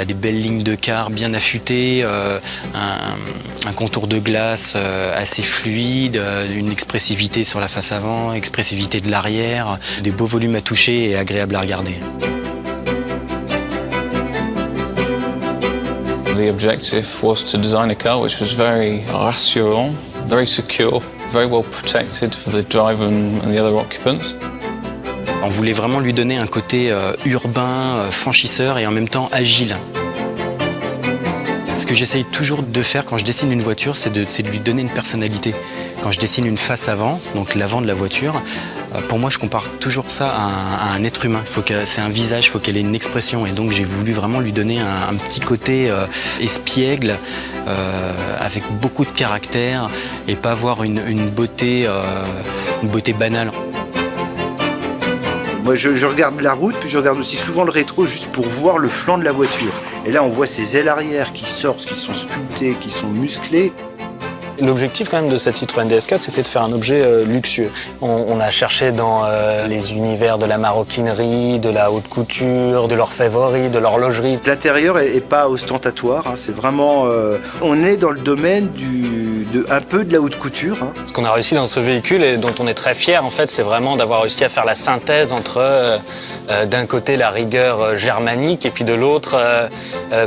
Elle a des belles lignes de quart bien affûtées, un contour de glace assez fluide, une expressivité sur la face avant, expressivité de l'arrière, des beaux volumes à toucher et agréables à regarder. The objective was to design a car which was very rassurant, very secure, very well protected for the driver and the other occupants. On voulait vraiment lui donner un côté urbain, franchisseur et en même temps agile. Ce que j'essaye toujours de faire quand je dessine une voiture, c'est de lui donner une personnalité. Quand je dessine une face avant, donc l'avant de la voiture, pour moi je compare toujours ça à un être humain. C'est un visage, il faut qu'elle ait une expression. Et donc j'ai voulu vraiment lui donner un petit côté espiègle, avec beaucoup de caractère, et pas avoir une beauté banale. Moi, je regarde la route, puis je regarde aussi souvent le rétro juste pour voir le flanc de la voiture. Et là, on voit ces ailes arrière qui sortent, qui sont sculptées, qui sont musclées. L'objectif quand même de cette Citroën DS4, c'était de faire un objet luxueux. On a cherché dans les univers de la maroquinerie, de la haute couture, de l'orfèvrerie, de l'horlogerie. L'intérieur est pas ostentatoire, hein, c'est vraiment... on est dans le domaine un peu de la haute couture. Hein. Ce qu'on a réussi dans ce véhicule et dont on est très fier, en fait, c'est vraiment d'avoir réussi à faire la synthèse entre d'un côté la rigueur germanique et puis de l'autre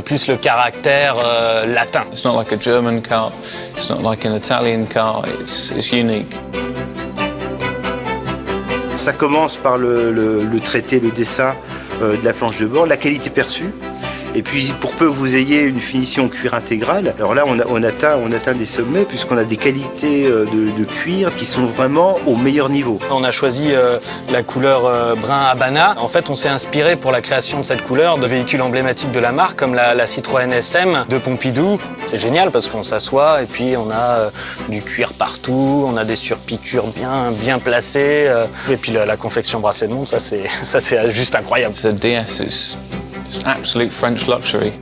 plus le caractère latin. It's not like a German car, it's not like an Italian car, it's unique. Ça commence par le traité, le dessin de la planche de bord, la qualité perçue. Et puis, pour peu que vous ayez une finition cuir intégrale, alors là, on atteint des sommets puisqu'on a des qualités de cuir qui sont vraiment au meilleur niveau. On a choisi la couleur brun Habana. En fait, on s'est inspiré pour la création de cette couleur de véhicules emblématiques de la marque, comme la Citroën SM de Pompidou. C'est génial parce qu'on s'assoit et puis on a du cuir partout, on a des surpiqûres bien placées. Et puis la confection bracelet de montre, ça c'est juste incroyable. The DS is absolute French luxury.